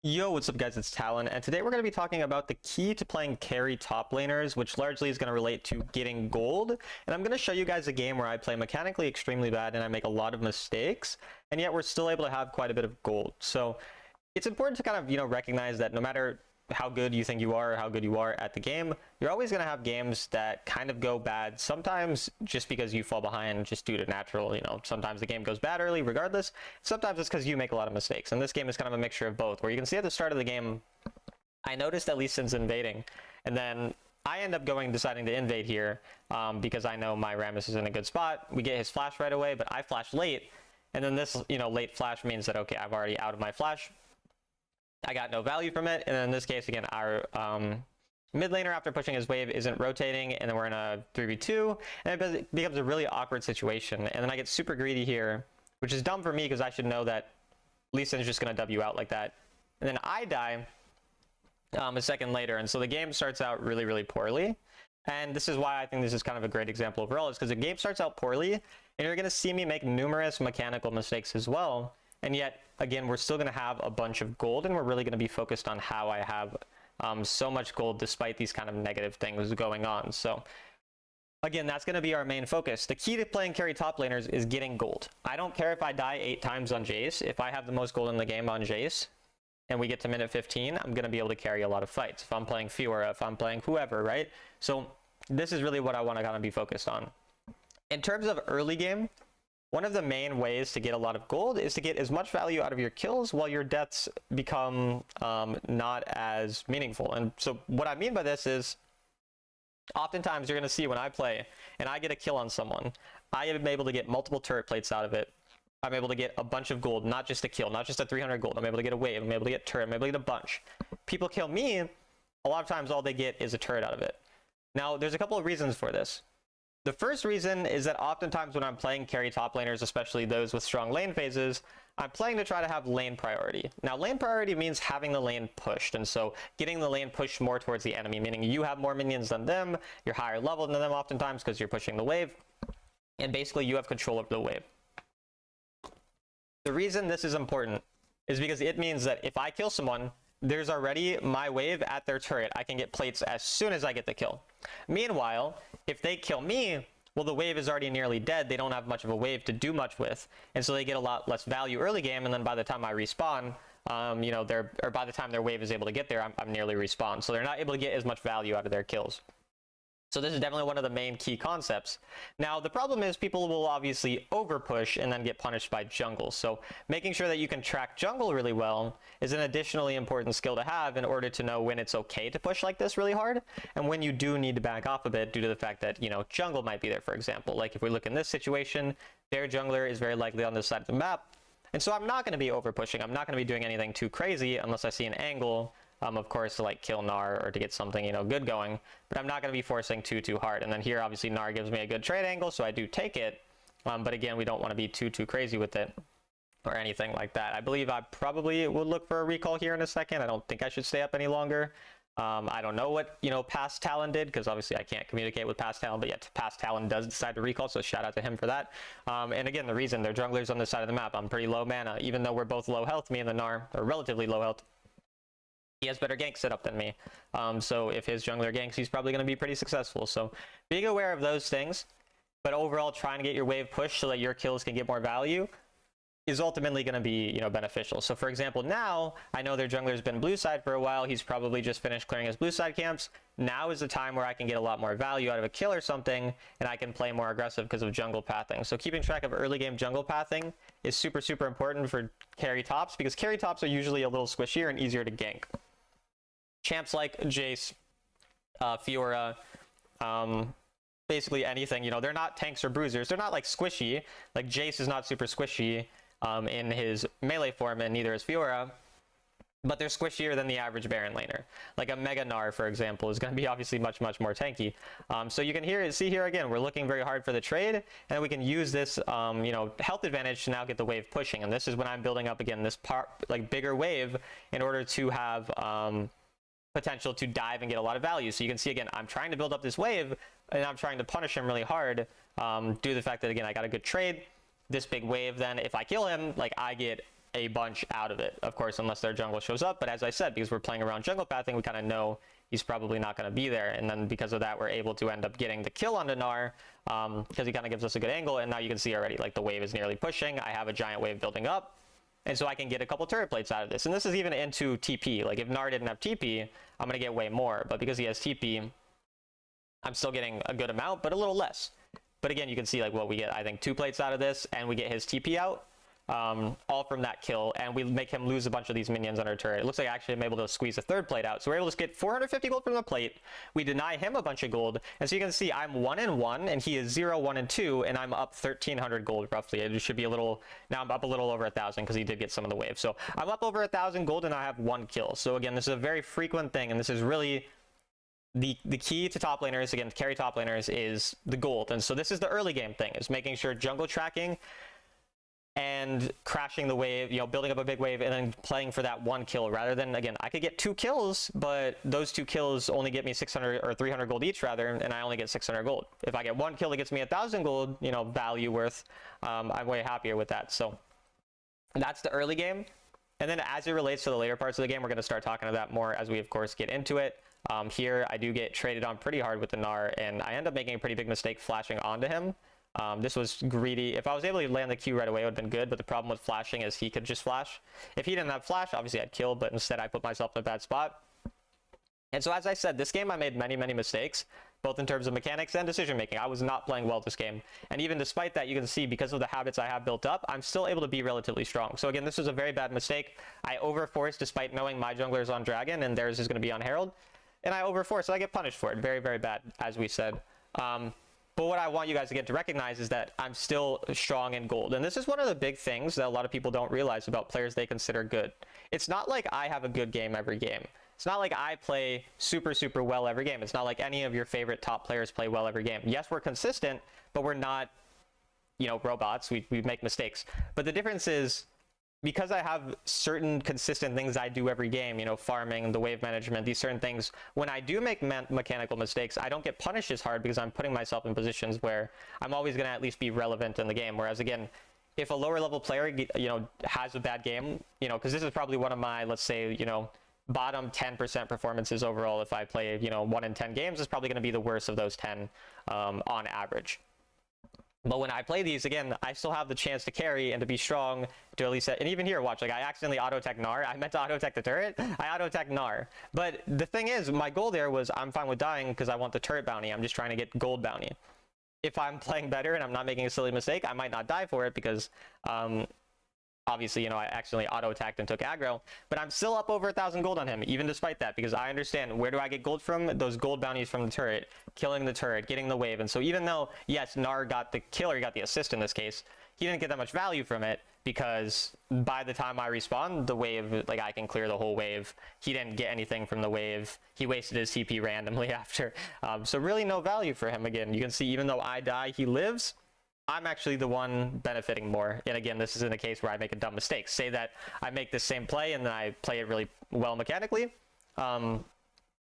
Yo, what's up guys, it's Talon, and today we're going to be talking about the key to playing carry top laners, which largely is going to relate to getting gold. And I'm going to show you guys a game where I play mechanically extremely bad and I make a lot of mistakes, and yet we're still able to have quite a bit of gold. So it's important to kind of, recognize that no matter how good you think you are or how good you are at the game, you're always going to have games that kind of go bad, sometimes just because you fall behind just due to natural, sometimes the game goes bad early regardless, sometimes it's because you make a lot of mistakes. And this game is kind of a mixture of both, where you can see at the start of the game, I noticed at least since invading, and then I end up deciding to invade here because I know my Rammus is in a good spot. We get his flash right away, but I flash late, and then this, late flash means that, okay, I've already out of my flash. I got no value from it, and in this case, again, our mid laner, after pushing his wave, isn't rotating, and then we're in a 3v2, and it becomes a really awkward situation, and then I get super greedy here, which is dumb for me, because I should know that Lee Sin's just going to W out like that, and then I die a second later, and so the game starts out really, really poorly, and this is why I think this is kind of a great example overall, is because the game starts out poorly, and you're going to see me make numerous mechanical mistakes as well. And yet, again, we're still going to have a bunch of gold, and we're really going to be focused on how I have so much gold despite these kind of negative things going on. So, again, that's going to be our main focus. The key to playing carry top laners is getting gold. I don't care if I die 8 times on Jace. If I have the most gold in the game on Jace, and we get to minute 15, I'm going to be able to carry a lot of fights. If I'm playing Fiora, if I'm playing whoever, right? So, this is really what I want to kind of be focused on. In terms of early game, one of the main ways to get a lot of gold is to get as much value out of your kills while your deaths become not as meaningful. And so what I mean by this is, oftentimes you're going to see when I play and I get a kill on someone, I am able to get multiple turret plates out of it. I'm able to get a bunch of gold, not just a kill, not just a 300 gold. I'm able to get a wave, I'm able to get turret, I'm able to get a bunch. People kill me, a lot of times all they get is a turret out of it. Now, there's a couple of reasons for this. The first reason is that oftentimes when I'm playing carry top laners, especially those with strong lane phases, I'm playing to try to have lane priority. Now, lane priority means having the lane pushed, and so getting the lane pushed more towards the enemy, meaning you have more minions than them, you're higher level than them oftentimes because you're pushing the wave, and basically you have control over the wave. The reason this is important is because it means that if I kill someone, there's already my wave at their turret. I can get plates as soon as I get the kill. Meanwhile, if they kill me, well, the wave is already nearly dead. They don't have much of a wave to do much with, and so they get a lot less value early game, and then by the time I respawn, by the time their wave is able to get there, I'm nearly respawned. So they're not able to get as much value out of their kills. So this is definitely one of the main key concepts. Now, the problem is people will obviously overpush and then get punished by jungle. So making sure that you can track jungle really well is an additionally important skill to have in order to know when it's okay to push like this really hard and when you do need to back off a bit due to the fact that, jungle might be there, for example. Like if we look in this situation, their jungler is very likely on this side of the map. And so I'm not going to be overpushing. I'm not going to be doing anything too crazy unless I see an angle, of course, to like kill Gnar or to get something, good going, but I'm not going to be forcing too hard. And then here, obviously, Gnar gives me a good trade angle, so I do take it. But again, we don't want to be too crazy with it or anything like that. I believe I probably would look for a recall here in a second. I don't think I should stay up any longer. I don't know what, past Talon did, because obviously I can't communicate with past Talon, but yet past Talon does decide to recall, so shout out to him for that. And again, the reason, their jungler's on this side of the map. I'm pretty low mana, even though we're both low health, me and the Gnar are relatively low health. He has better gank setup than me. So if his jungler ganks, he's probably going to be pretty successful. So being aware of those things, but overall trying to get your wave pushed so that your kills can get more value is ultimately going to be, beneficial. So for example, now I know their jungler's been blue side for a while. He's probably just finished clearing his blue side camps. Now is the time where I can get a lot more value out of a kill or something, and I can play more aggressive because of jungle pathing. So keeping track of early game jungle pathing is super important for carry tops, because carry tops are usually a little squishier and easier to gank. Champs like Jace, Fiora, basically anything, they're not tanks or bruisers. They're not like squishy. Like Jace is not super squishy in his melee form, and neither is Fiora, but they're squishier than the average Baron laner. Like a Mega Gnar, for example, is going to be obviously much more tanky. So you can see here again, we're looking very hard for the trade, and we can use this health advantage to now get the wave pushing. And this is when I'm building up again this bigger wave in order to have potential to dive and get a lot of value. So you can see again, I'm trying to build up this wave, and I'm trying to punish him really hard due to the fact that, again, I got a good trade, this big wave. Then if I kill him, like, I get a bunch out of it, of course, unless their jungle shows up. But as I said, because we're playing around jungle pathing, we kind of know he's probably not going to be there. And then because of that, we're able to end up getting the kill onto Gnar, because he kind of gives us a good angle. And now you can see already, like, the wave is nearly pushing. I have a giant wave building up. And so I can get a couple turret plates out of this. And this is even into TP. Like, if Gnar didn't have TP, I'm going to get way more. But because he has TP, I'm still getting a good amount, but a little less. But again, you can see, like, what we get, I think, 2 plates out of this, and we get his TP out, all from that kill, and we make him lose a bunch of these minions on our turret. It looks like actually I'm able to squeeze a 3rd plate out. So we're able to get 450 gold from the plate. We deny him a bunch of gold, and so you can see I'm 1-1, and he is 0, 1, and 2, and I'm up 1,300 gold roughly. It should be a little, now I'm up a little over 1,000 because he did get some of the wave. So I'm up over 1,000 gold, and I have 1 kill. So again, this is a very frequent thing, and this is really the key to top laners, again, to carry top laners, is the gold. And so this is the early game thing, is making sure jungle tracking and crashing the wave, you know, building up a big wave and then playing for that 1 kill, rather than, again, I could get 2 kills, but those 2 kills only get me 600 or 300 gold each, rather, and I only get 600 gold. If I get 1 kill that gets me 1,000 gold, you know, value worth, I'm way happier with that. So that's the early game. And then as it relates to the later parts of the game, we're going to start talking about that more as we, of course, get into it. Here, I do get traded on pretty hard with the Gnar, and I end up making a pretty big mistake flashing onto him. This was greedy. If I was able to land the Q right away, it would have been good, but the problem with flashing is he could just flash. If he didn't have flash, obviously I'd kill, but instead I put myself in a bad spot. And so as I said, this game I made many, many mistakes, both in terms of mechanics and decision making. I was not playing well this game. And even despite that, you can see because of the habits I have built up, I'm still able to be relatively strong. So again, this was a very bad mistake. I overforced despite knowing my jungler is on Dragon and theirs is going to be on Herald. And I overforced, so I get punished for it. Very, very bad, as we said. But what I want you guys to get to recognize is that I'm still strong in gold. And this is one of the big things that a lot of people don't realize about players they consider good. It's not like I have a good game every game. It's not like I play super, super well every game. It's not like any of your favorite top players play well every game. Yes, we're consistent, but we're not, you know, robots. We make mistakes. But the difference is, because I have certain consistent things I do every game, you know, farming, the wave management, these certain things, when I do make mechanical mistakes, I don't get punished as hard because I'm putting myself in positions where I'm always going to at least be relevant in the game. Whereas again, if a lower level player, you know, has a bad game, you know, because this is probably one of my, let's say, you know, bottom 10% performances overall. If I play, you know, 1 in 10 games, it's probably going to be the worst of those 10 on average. But when I play these, again, I still have the chance to carry and to be strong, to at least, and even here, watch, like I accidentally auto-tech Gnar. I meant to auto-tech the turret. I auto-tech Gnar. But the thing is, my goal there was I'm fine with dying because I want the turret bounty. I'm just trying to get gold bounty. If I'm playing better and I'm not making a silly mistake, I might not die for it because, obviously, you know, I accidentally auto-attacked and took aggro, but I'm still up over 1,000 gold on him, even despite that, because I understand where do I get gold from? Those gold bounties from the turret, killing the turret, getting the wave. And so even though, yes, Gnar got the kill, or he got the assist in this case, he didn't get that much value from it because by the time I respawn, the wave, like I can clear the whole wave. He didn't get anything from the wave. He wasted his TP randomly after. So really no value for him. Again, you can see even though I die, he lives. I'm actually the one benefiting more. And again, this is in a case where I make a dumb mistake. Say that I make the same play and then I play it really well mechanically. Then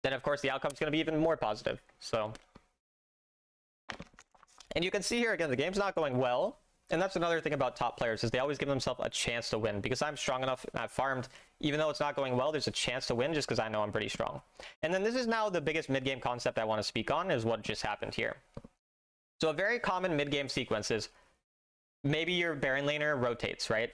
of course the outcome is going to be even more positive. So, and you can see here again, the game's not going well. And that's another thing about top players is they always give themselves a chance to win. Because I'm strong enough and I've farmed, even though it's not going well, there's a chance to win just because I know I'm pretty strong. And then this is now the biggest mid-game concept I want to speak on, is what just happened here. So a very common mid-game sequence is maybe your Baron laner rotates, right?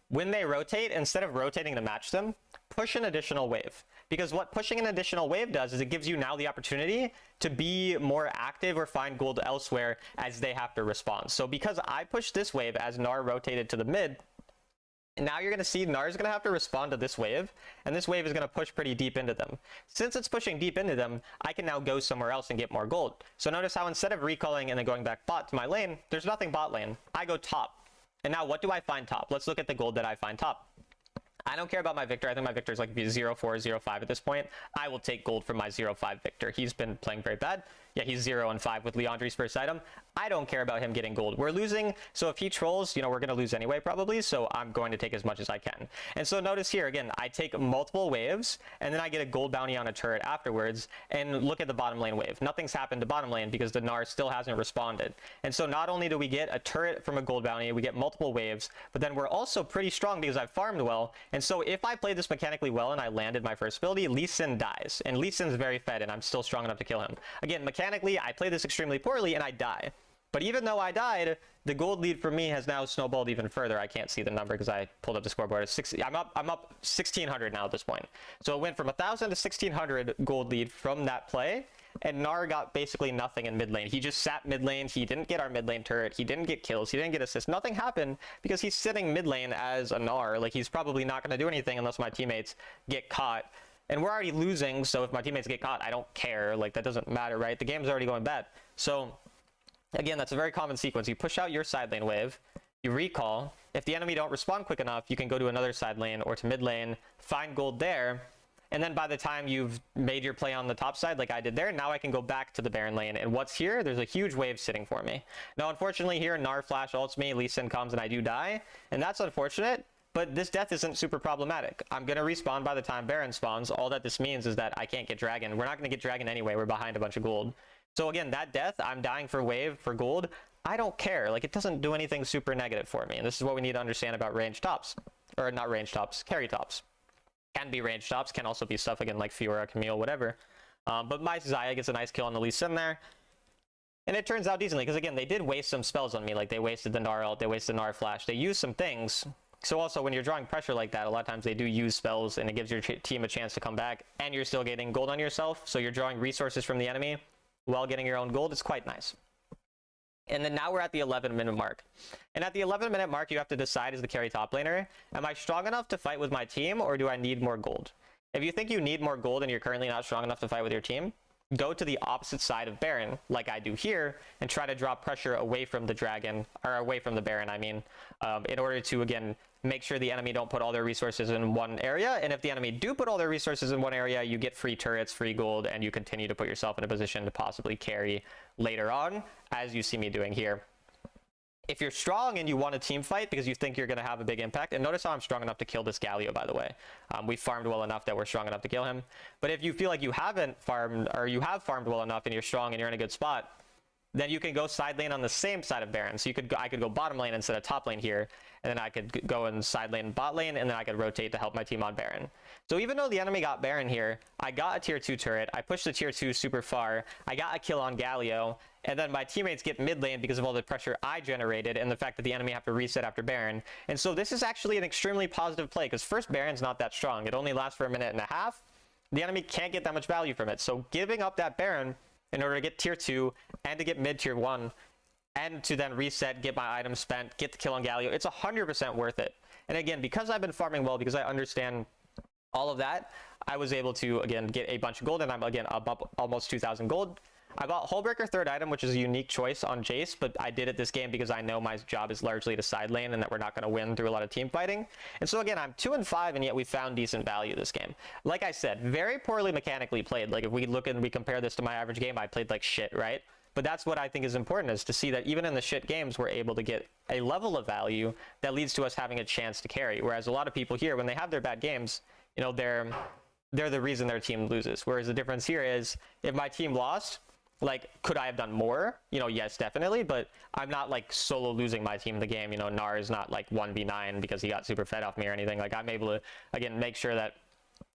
When they rotate, instead of rotating to match them, push an additional wave. Because what pushing an additional wave does is it gives you now the opportunity to be more active or find gold elsewhere as they have to respond. So because I pushed this wave as Gnar rotated to the mid, now you're going to see Gnar is going to have to respond to this wave, and this wave is going to push pretty deep into them. Since it's pushing deep into them, I can now go somewhere else and get more gold. So notice how instead of recalling and then going back bot to my lane, there's nothing bot lane. I go top. And now what do I find top? Let's look at the gold that I find top. I don't care about my Victor. I think my Victor is like 0-4, 0-5 at this point. I will take gold from my 0-5 Victor. He's been playing very bad. Yeah, he's 0 and 5 with Leandri's first item. I don't care about him getting gold. We're losing, so if he trolls, we're going to lose anyway probably, so I'm going to take as much as I can. And so notice here, again, I take multiple waves, and then I get a gold bounty on a turret afterwards, and look at the bottom lane wave. Nothing's happened to bottom lane because the Gnar still hasn't responded. And so not only do we get a turret from a gold bounty, we get multiple waves, but then we're also pretty strong because I've farmed well. And so if I played this mechanically well and I landed my first ability, Lee Sin dies. And Lee Sin's very fed, and I'm still strong enough to kill him. Again, mechanically, I play this extremely poorly, and I die. But even though I died, the gold lead for me has now snowballed even further. I can't see the number because I pulled up the scoreboard. I'm up 1,600 now at this point. So it went from 1,000 to 1,600 gold lead from that play, and Gnar got basically nothing in mid lane. He just sat mid lane. He didn't get our mid lane turret. He didn't get kills. He didn't get assists. Nothing happened because he's sitting mid lane as a Gnar. Like, he's probably not going to do anything unless my teammates get caught. And we're already losing, so if my teammates get caught, I don't care. Like, that doesn't matter, right? The game's already going bad. So again, that's a very common sequence. You push out your side lane wave, you recall. If the enemy don't respond quick enough, you can go to another side lane or to mid lane, find gold there, and then by the time you've made your play on the top side like I did there, now I can go back to the Baron lane. And what's here? There's a huge wave sitting for me. Now, unfortunately here, Gnar flash ults me, Lee Sin comes, and I do die. And that's unfortunate, but this death isn't super problematic. I'm going to respawn by the time Baron spawns. All that this means is that I can't get Dragon. We're not going to get Dragon anyway. We're behind a bunch of gold. So again, that death, I'm dying for wave, for gold. I don't care. Like, it doesn't do anything super negative for me. And this is what we need to understand about range tops. Or not range tops, carry tops. Can be range tops, can also be stuff again like Fiora, Camille, whatever. But my Xayah gets a nice kill on the Lee Sin there. And it turns out decently, because again, they did waste some spells on me. Like, they wasted the Gnar ult, they wasted the Gnar flash. They used some things. So also, when you're drawing pressure like that, a lot of times they do use spells, and it gives your team a chance to come back. And you're still getting gold on yourself, so you're drawing resources from the enemy while getting your own gold. It's quite nice. And then now we're at the 11-minute mark. And at the 11-minute mark, you have to decide as the carry top laner, am I strong enough to fight with my team, or do I need more gold? If you think you need more gold and you're currently not strong enough to fight with your team, go to the opposite side of Baron, like I do here, and try to drop pressure away from the dragon, or away from the Baron, I mean, in order to, again, make sure the enemy don't put all their resources in one area. And if the enemy do put all their resources in one area, you get free turrets, free gold, and you continue to put yourself in a position to possibly carry later on, as you see me doing here. If you're strong and you want a team fight because you think you're going to have a big impact, and notice how I'm strong enough to kill this Galio, by the way. We farmed well enough that we're strong enough to kill him. But if you feel like you haven't farmed, or you have farmed well enough and you're strong and you're in a good spot, then you can go side lane on the same side of Baron. So I could go bottom lane instead of top lane here, and then I could go in side lane bot lane, and then I could rotate to help my team on Baron. So even though the enemy got Baron here, I got a tier 2 turret, I pushed the tier 2 super far, I got a kill on Galio, and then my teammates get mid lane because of all the pressure I generated and the fact that the enemy have to reset after Baron. And so this is actually an extremely positive play, because first Baron's not that strong. It only lasts for a minute and a half. The enemy can't get that much value from it. So giving up that Baron in order to get tier 2 and to get mid tier 1 and to then reset, get my items spent, get the kill on Galio, it's 100% worth it. And again, because I've been farming well, because I understand all of that, I was able to, again, get a bunch of gold, and I'm, again, up almost 2,000 gold. I bought Hullbreaker third item, which is a unique choice on Jace, but I did it this game because I know my job is largely to side lane and that we're not going to win through a lot of team fighting. And so again, I'm 2 and 5, and yet we found decent value this game. Like I said, very poorly mechanically played. Like, if we look and we compare this to my average game, I played like shit, right? But that's what I think is important, is to see that even in the shit games, we're able to get a level of value that leads to us having a chance to carry. Whereas a lot of people here, when they have their bad games, you know, they're the reason their team loses. Whereas the difference here is, if my team lost, like, could I have done more? You know, yes, definitely, but I'm not like solo losing my team in the game. You know, Gnar is not like 1v9 because he got super fed off me or anything. Like, I'm able to, again, make sure that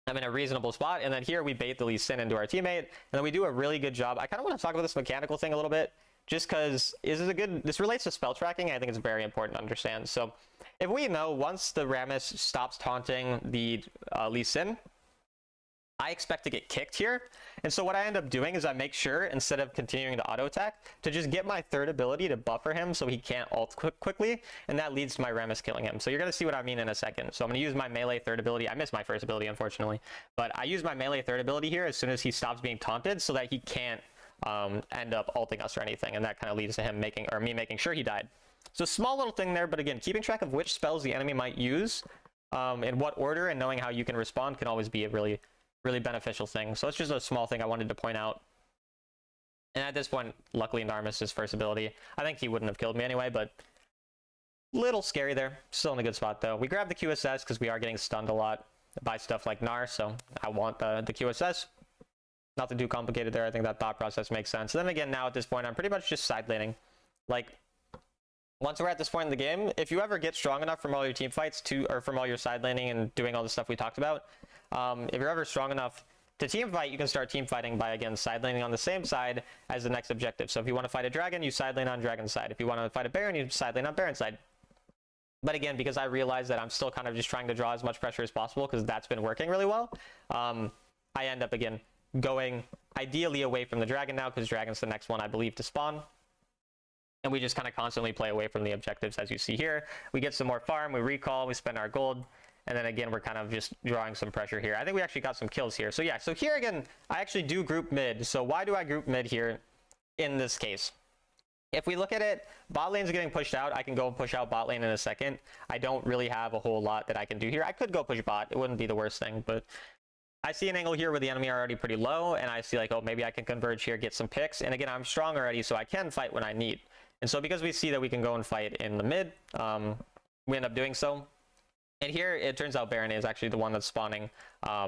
I'm in a reasonable spot. And then here we bait the Lee Sin into our teammate, and then we do a really good job. I kind of want to talk about this mechanical thing a little bit, just because this relates to spell tracking. I think it's very important to understand. So if we know once the Rammus stops taunting the Lee Sin, I expect to get kicked here. And so what I end up doing is I make sure, instead of continuing to auto attack, to just get my third ability to buffer him so he can't ult quickly, and that leads to my Rammus killing him. So you're going to see what I mean in a second. So I'm going to use my melee third ability. I missed my first ability, unfortunately, but I use my melee third ability here as soon as he stops being taunted, so that he can't end up ulting us or anything, and that kind of leads to him me making sure he died. So small little thing there, but again, keeping track of which spells the enemy might use, in what order, and knowing how you can respond can always be a really beneficial thing. So it's just a small thing I wanted to point out. And at this point, luckily Nar missed his first ability. I think he wouldn't have killed me anyway, but little scary there. Still in a good spot though. We grab the QSS because we are getting stunned a lot by stuff like Nar, so I want the QSS. Nothing too complicated there. I think that thought process makes sense. And then again, now at this point, I'm pretty much just side laning. Like, once we're at this point in the game, if you ever get strong enough from all your team fights or from all your side laning and doing all the stuff we talked about, if you're ever strong enough to team fight, you can start team fighting by, again, side laning on the same side as the next objective. So if you want to fight a dragon, you side lane on dragon side. If you want to fight a baron, you side lane on baron side. But again, because I realize that I'm still kind of just trying to draw as much pressure as possible because that's been working really well, I end up, again, going ideally away from the dragon now because dragon's the next one, I believe, to spawn. And we just kind of constantly play away from the objectives, as you see here. We get some more farm, we recall, we spend our gold, and then again, we're kind of just drawing some pressure here. I think we actually got some kills here. So yeah, so here again, I actually do group mid. So why do I group mid here in this case? If we look at it, bot lane's getting pushed out. I can go and push out bot lane in a second. I don't really have a whole lot that I can do here. I could go push bot. It wouldn't be the worst thing, but I see an angle here where the enemy are already pretty low, and I see like, oh, maybe I can converge here, get some picks. And again, I'm strong already, so I can fight when I need. And so because we see that we can go and fight in the mid, we end up doing so. And here, it turns out Baron is actually the one that's spawning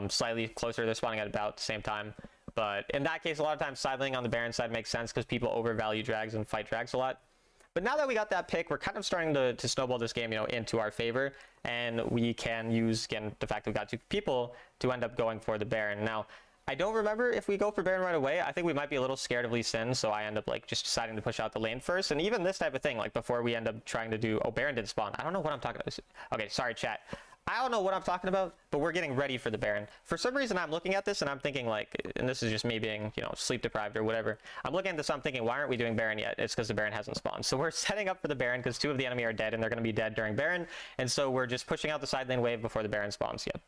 slightly closer. They're spawning at about the same time. But in that case, a lot of times side laning on the Baron side makes sense because people overvalue drags and fight drags a lot. But now that we got that pick, we're kind of starting to snowball this game, into our favor. And we can use, again, the fact that we got 2 people to end up going for the Baron. Now, I don't remember if we go for Baron right away. I think we might be a little scared of Lee Sin, so I end up like just deciding to push out the lane first. And even this type of thing, like before we end up trying to do, oh, Baron did spawn. I don't know what I'm talking about. Okay, sorry, chat. I don't know what I'm talking about, but we're getting ready for the Baron. For some reason, I'm looking at this and I'm thinking like, and this is just me being, sleep deprived or whatever. I'm looking at this, I'm thinking, why aren't we doing Baron yet? It's because the Baron hasn't spawned. So we're setting up for the Baron because 2 of the enemy are dead and they're going to be dead during Baron. And so we're just pushing out the side lane wave before the Baron spawns yet.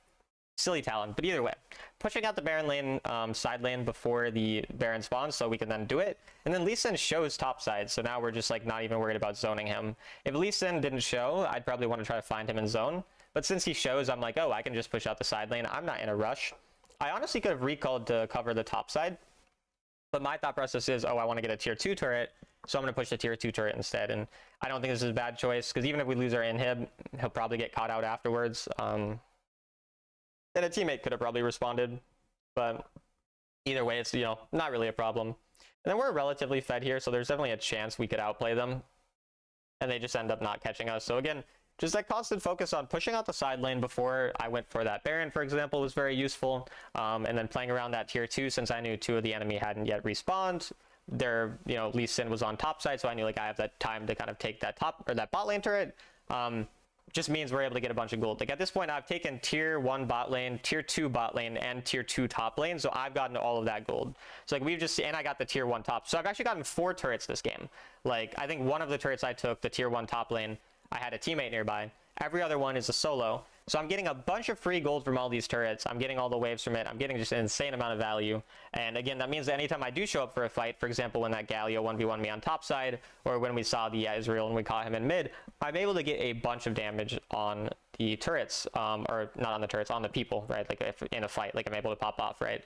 Silly Talon, but either way, pushing out the Baron lane, side lane before the Baron spawns so we can then do it. And then Lee Sin shows top side, so now we're just like not even worried about zoning him. If Lee Sin didn't show, I'd probably want to try to find him in zone. But since he shows, I'm like, oh, I can just push out the side lane. I'm not in a rush. I honestly could have recalled to cover the top side, but my thought process is, oh, I want to get a tier 2 turret, so I'm going to push the tier 2 turret instead. And I don't think this is a bad choice, because even if we lose our inhib, he'll probably get caught out afterwards. And a teammate could have probably responded, but either way, it's, not really a problem. And then we're relatively fed here, so there's definitely a chance we could outplay them, and they just end up not catching us. So again, just that constant focus on pushing out the side lane before I went for that Baron, for example, was very useful. And then playing around that tier 2, since I knew 2 of the enemy hadn't yet respawned. Their, Lee Sin was on top side, so I knew like I have that time to kind of take that top or that bot lane turret. Just means we're able to get a bunch of gold. Like at this point, I've taken tier 1 bot lane, tier 2 bot lane, and tier 2 top lane, so I've gotten all of that gold. So like and I got the tier 1 top. So I've actually gotten 4 turrets this game. Like I think one of the turrets I took, the tier 1 top lane, I had a teammate nearby. Every other one is a solo. So I'm getting a bunch of free gold from all these turrets. I'm getting all the waves from it. I'm getting just an insane amount of value. And again, that means that anytime I do show up for a fight, for example, when that Galio 1v1 me on top side, or when we saw the Israel and we caught him in mid, I'm able to get a bunch of damage on the turrets, or not on the turrets, on the people, right? Like if in a fight, like I'm able to pop off, right?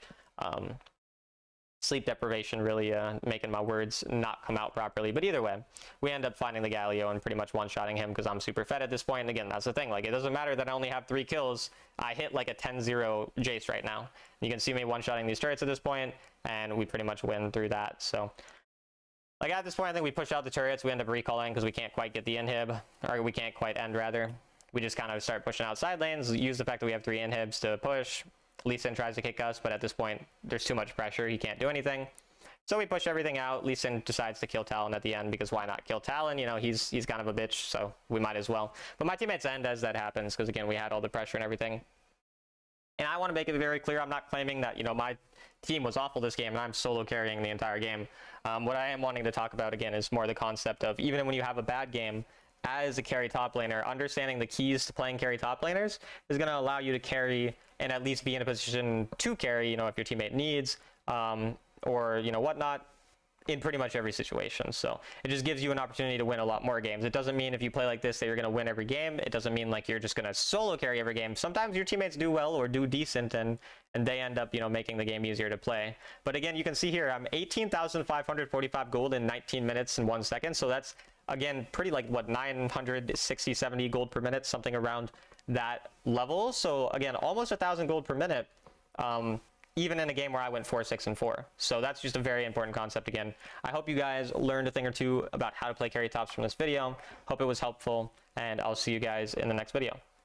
Sleep deprivation really making my words not come out properly. But either way, we end up finding the Galio and pretty much one-shotting him because I'm super fed at this point. And again, that's the thing. Like, it doesn't matter that I only have 3 kills. I hit like a 10-0 Jace right now. You can see me one-shotting these turrets at this point, and we pretty much win through that. So, like, at this point, I think we push out the turrets. We end up recalling because we can't quite get the inhib, or we can't quite end, rather. We just kind of start pushing out side lanes, use the fact that we have 3 inhibs to push. Lee Sin tries to kick us, but at this point, there's too much pressure. He can't do anything. So we push everything out. Lee Sin decides to kill Talon at the end, because why not kill Talon? He's kind of a bitch, so we might as well. But my teammates end as that happens, because again, we had all the pressure and everything. And I want to make it very clear, I'm not claiming that, my team was awful this game, and I'm solo carrying the entire game. What I am wanting to talk about, again, is more the concept of, even when you have a bad game, as a carry top laner, understanding the keys to playing carry top laners is going to allow you to carry and at least be in a position to carry, if your teammate needs, or, whatnot. in pretty much every situation. So it just gives you an opportunity to win a lot more games. It doesn't mean if you play like this that you're going to win every game. It doesn't mean like you're just going to solo carry every game. Sometimes your teammates do well or do decent, and they end up, you know, making the game easier to play. But again, you can see here I'm 18,545 gold in 19 minutes and 1 second. So that's, again, pretty like what, 960, 70 gold per minute, something around that level. So again, almost 1,000 gold per minute. Even in a game where I went 4, 6, and 4. So that's just a very important concept again. I hope you guys learned a thing or two about how to play carry tops from this video. Hope it was helpful, and I'll see you guys in the next video.